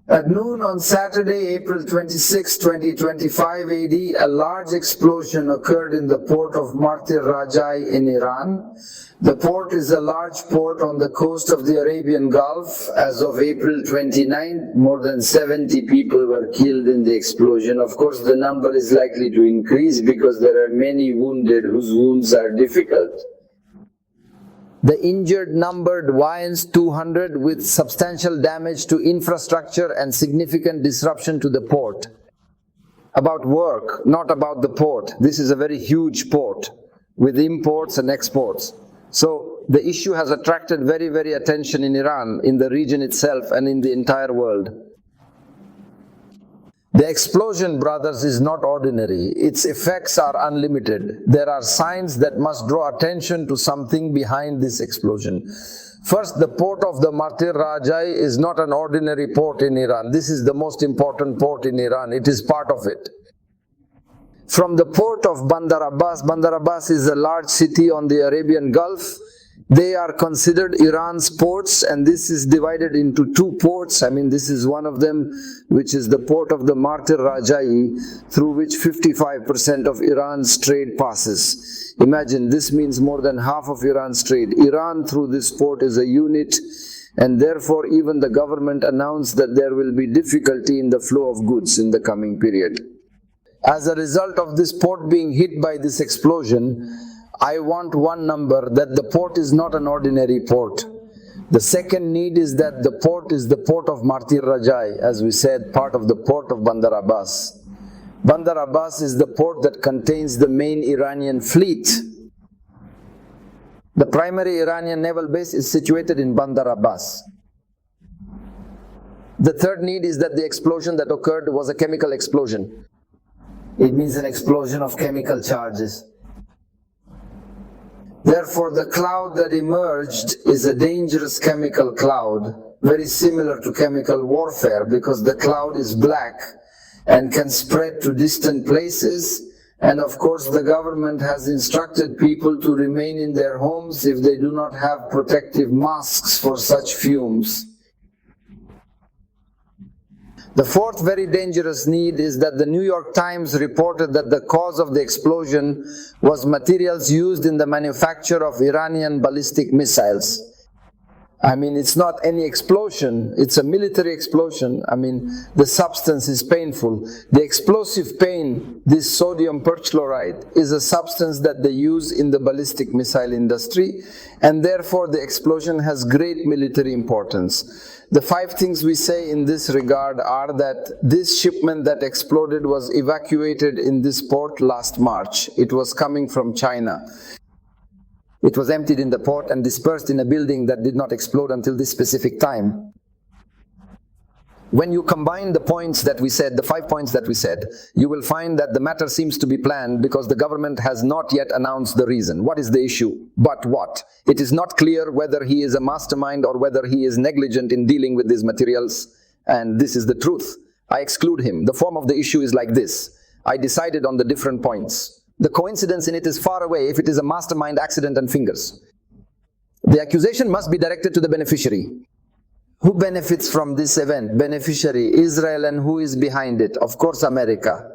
At noon on Saturday, April 26, 2025 AD, a large explosion occurred in the port of Bandar Rajaee in Iran. The port is a large port on the coast of the Arabian Gulf. As of April 29, more than 70 people were killed in the explosion. Of course, the number is likely to increase because there are many wounded whose wounds are difficult. The injured numbered winds 200 with substantial damage to infrastructure and significant disruption to the port. About work, not about the port. This is a very huge port with imports and exports. So the issue has attracted very attention in Iran, in the region itself and in the entire world. The explosion, brothers, is not ordinary. Its effects are unlimited. There are signs that must draw attention to something behind this explosion. First, the port of the Bandar Rajaee is not an ordinary port in Iran. This is the most important port in Iran. It is part of it. From the port of Bandar Abbas is a large city on the Arabian Gulf. They are considered Iran's ports, and this is divided into two ports. I mean, this is one of them, which is the port of the Bandar Rajaee, through which 55% of Iran's trade passes. Imagine, this means more than half of Iran's trade. Iran through this port is a unit, and therefore even the government announced that there will be difficulty in the flow of goods in the coming period. As a result of this port being hit by this explosion, I want one number, that the port is not an ordinary port. The second need is that the port is the port of Bandar Rajaee, as we said, part of the port of Bandar Abbas. Bandar Abbas is the port that contains the main Iranian fleet. The primary Iranian naval base is situated in Bandar Abbas. The third need is that the explosion that occurred was a chemical explosion. It means an explosion of chemical charges. Therefore, the cloud that emerged is a dangerous chemical cloud, very similar to chemical warfare, because the cloud is black and can spread to distant places. And of course, the government has instructed people to remain in their homes if they do not have protective masks for such fumes. The fourth very dangerous need is that the New York Times reported that the cause of the explosion was materials used in the manufacture of Iranian ballistic missiles. I mean, it's not any explosion, it's a military explosion. I mean, the substance is painful. The explosive pain, this sodium perchloride, is a substance that they use in the ballistic missile industry, and therefore the explosion has great military importance. The 5 things we say in this regard are that this shipment that exploded was evacuated in this port last March. It was coming from China. It was emptied in the port and dispersed in a building that did not explode until this specific time. When you combine the points that we said, the 5 points that we said, you will find that the matter seems to be planned because the government has not yet announced the reason. What is the issue? But what? It is not clear whether he is a mastermind or whether he is negligent in dealing with these materials, and this is the truth. I exclude him. The form of the issue is like this. I decided on the different points. The coincidence in it is far away if it is a mastermind, accident and fingers. The accusation must be directed to the beneficiary. Who benefits from this event? Beneficiary, Israel, and who is behind it? Of course, America.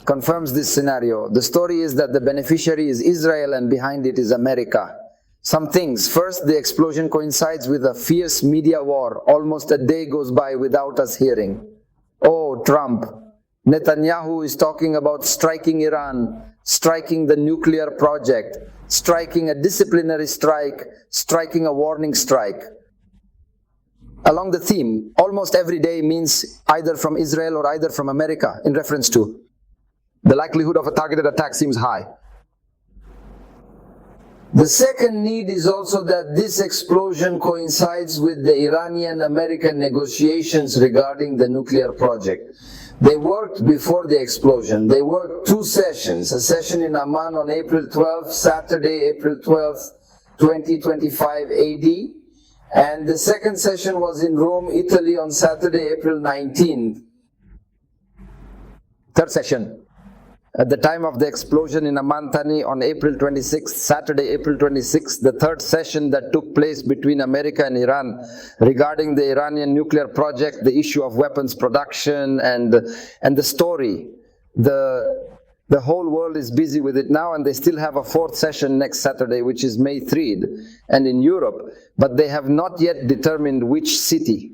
Confirms this scenario. The story is that the beneficiary is Israel and behind it is America. Some things. First, the explosion coincides with a fierce media war. Almost a day goes by without us hearing. Oh, Trump. Netanyahu is talking about striking Iran, striking the nuclear project, striking a disciplinary strike, striking a warning strike. Along the theme, almost every day means either from Israel or either from America, in reference to. The likelihood of a targeted attack seems high. The second need is also that this explosion coincides with the Iranian-American negotiations regarding the nuclear project. They worked before the explosion. They worked 2 sessions, a session in Amman on April 12th, Saturday, April 12th, 2025 AD, and the second session was in Rome, Italy on Saturday, April 19th. Third session. At the time of the explosion in Amantani on April 26th, Saturday, April 26th, the third session that took place between America and Iran regarding the Iranian nuclear project, the issue of weapons production and the story. The whole world is busy with it now, and they still have a fourth session next Saturday, which is May 3rd, and in Europe, but they have not yet determined which city.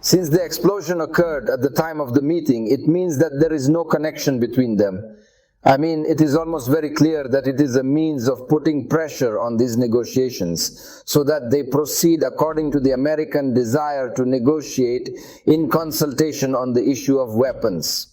Since the explosion occurred at the time of the meeting, it means that there is no connection between them. I mean, it is almost very clear that it is a means of putting pressure on these negotiations so that they proceed according to the American desire to negotiate in consultation on the issue of weapons.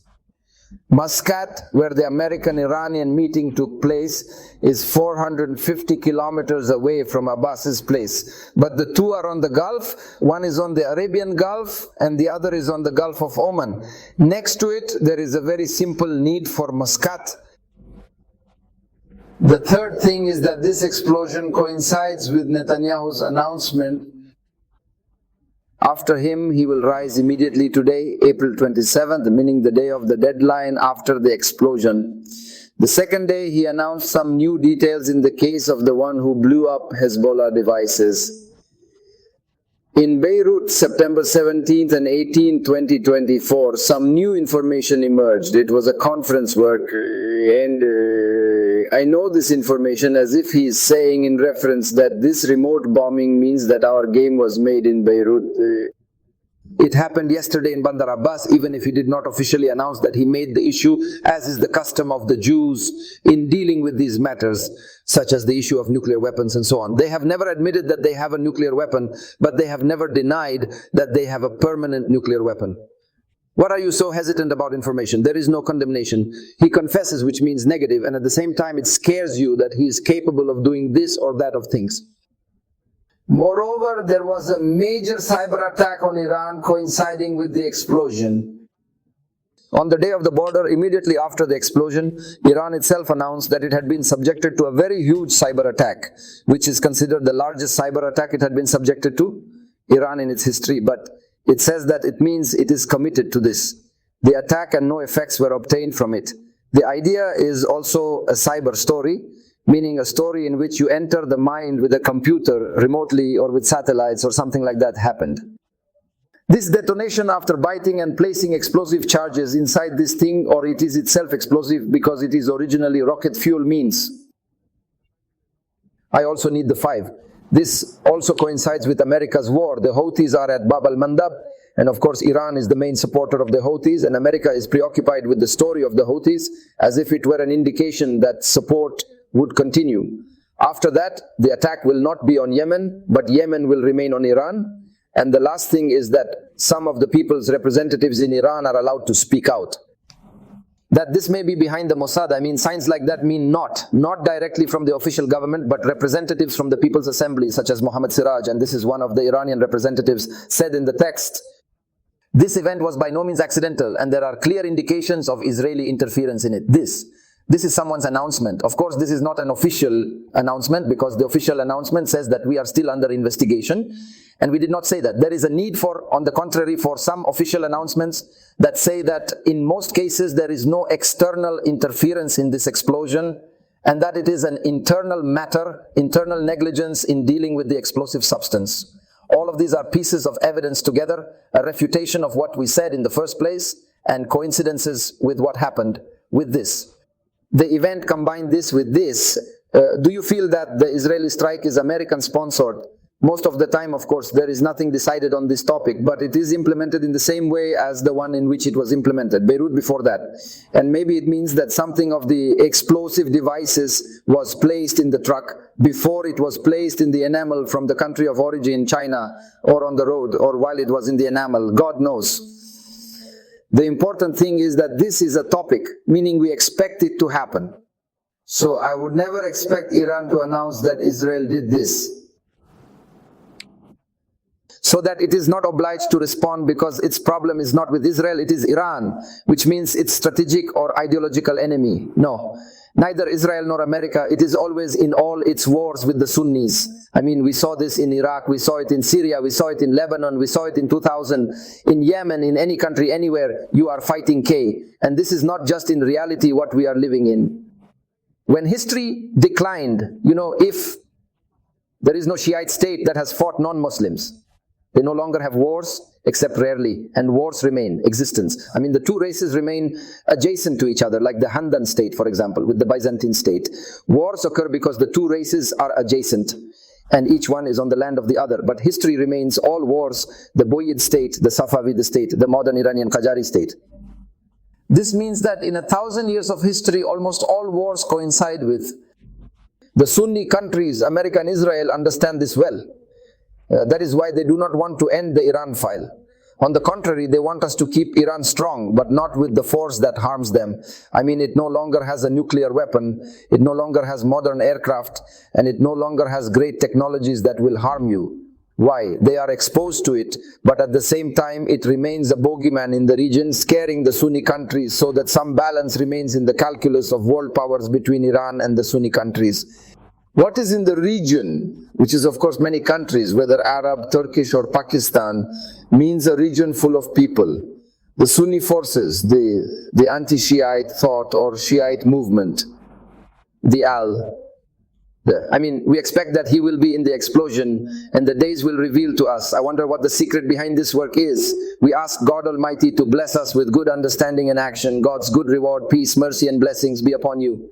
Muscat, where the American-Iranian meeting took place, is 450 kilometers away from Abbas's place. But the two are on the Gulf. One is on the Arabian Gulf and the other is on the Gulf of Oman. Next to it, there is a very simple need for Muscat. The third thing is that this explosion coincides with Netanyahu's announcement. After him, he will rise immediately today, April 27th, meaning the day of the deadline after the explosion. The second day, he announced some new details in the case of the one who blew up Hezbollah devices. In Beirut, September 17th and 18th, 2024, some new information emerged. It was a conference work, and I know this information as if he is saying in reference that this remote bombing means that our game was made in Beirut. It happened yesterday in Bandar Abbas, even if he did not officially announce that he made the issue, as is the custom of the Jews in dealing with these matters, such as the issue of nuclear weapons and so on. They have never admitted that they have a nuclear weapon, but they have never denied that they have a permanent nuclear weapon. What are you so hesitant about information? There is no condemnation. He confesses, which means negative, and at the same time it scares you that he is capable of doing this or that of things. Moreover, there was a major cyber attack on Iran coinciding with the explosion. On the day of the border, immediately after the explosion, Iran itself announced that it had been subjected to a very huge cyber attack, which is considered the largest cyber attack it had been subjected to, Iran in its history, but it says that it means it is committed to this. The attack and no effects were obtained from it. The idea is also a cyber story, meaning a story in which you enter the mind with a computer remotely or with satellites or something like that happened. This detonation after biting and placing explosive charges inside this thing, or it is itself explosive because it is originally rocket fuel means. I also need the 5. This also coincides with America's war. The Houthis are at Bab al-Mandab, and of course Iran is the main supporter of the Houthis, and America is preoccupied with the story of the Houthis as if it were an indication that support would continue. After that, the attack will not be on Yemen, but Yemen will remain on Iran. And the last thing is that some of the people's representatives in Iran are allowed to speak out. That this may be behind the Mossad, I mean, signs like that mean not directly from the official government, but representatives from the People's Assembly, such as Mohammad Siraj, and this is one of the Iranian representatives, said in the text, this event was by no means accidental, and there are clear indications of Israeli interference in it. This is someone's announcement. Of course, this is not an official announcement, because the official announcement says that we are still under investigation, and we did not say that. There is a need for, on the contrary, for some official announcements that say that in most cases there is no external interference in this explosion, and that it is an internal matter, internal negligence in dealing with the explosive substance. All of these are pieces of evidence together, a refutation of what we said in the first place, and coincidences with what happened with this. The event combined this with this. Do you feel that the Israeli strike is American sponsored? Most of the time, of course, there is nothing decided on this topic, but it is implemented in the same way as the one in which it was implemented, Beirut before that. And maybe it means that something of the explosive devices was placed in the truck before it was placed in the enamel from the country of origin, China, or on the road, or while it was in the enamel. God knows. The important thing is that this is a topic, meaning we expect it to happen. So I would never expect Iran to announce that Israel did this, so that it is not obliged to respond because its problem is not with Israel, it is Iran, which means its strategic or ideological enemy. No. Neither Israel nor America, it is always in all its wars with the Sunnis. I mean, we saw this in Iraq, we saw it in Syria, we saw it in Lebanon, we saw it in 2000, in Yemen, in any country, anywhere, you are fighting K. And this is not just in reality what we are living in. When history declined, if there is no Shiite state that has fought non-Muslims, they no longer have wars, except rarely, and wars remain, existence. I mean, the two races remain adjacent to each other, like the Handan state, for example, with the Byzantine state. Wars occur because the two races are adjacent, and each one is on the land of the other. But history remains all wars, the Boyid state, the Safavid state, the modern Iranian Qajari state. This means that in 1,000 years of history, almost all wars coincide with. The Sunni countries, America and Israel, understand this well. That is why they do not want to end the Iran file. On the contrary, they want us to keep Iran strong, but not with the force that harms them. I mean, it no longer has a nuclear weapon, it no longer has modern aircraft, and it no longer has great technologies that will harm you. Why? They are exposed to it, but at the same time, it remains a bogeyman in the region, scaring the Sunni countries so that some balance remains in the calculus of world powers between Iran and the Sunni countries. What is in the region, which is of course many countries, whether Arab, Turkish or Pakistan, means a region full of people. The Sunni forces, the anti-Shiite thought or Shiite movement, the we expect that he will be in the explosion and the days will reveal to us. I wonder what the secret behind this work is. We ask God Almighty to bless us with good understanding and action. God's good reward, peace, mercy and blessings be upon you.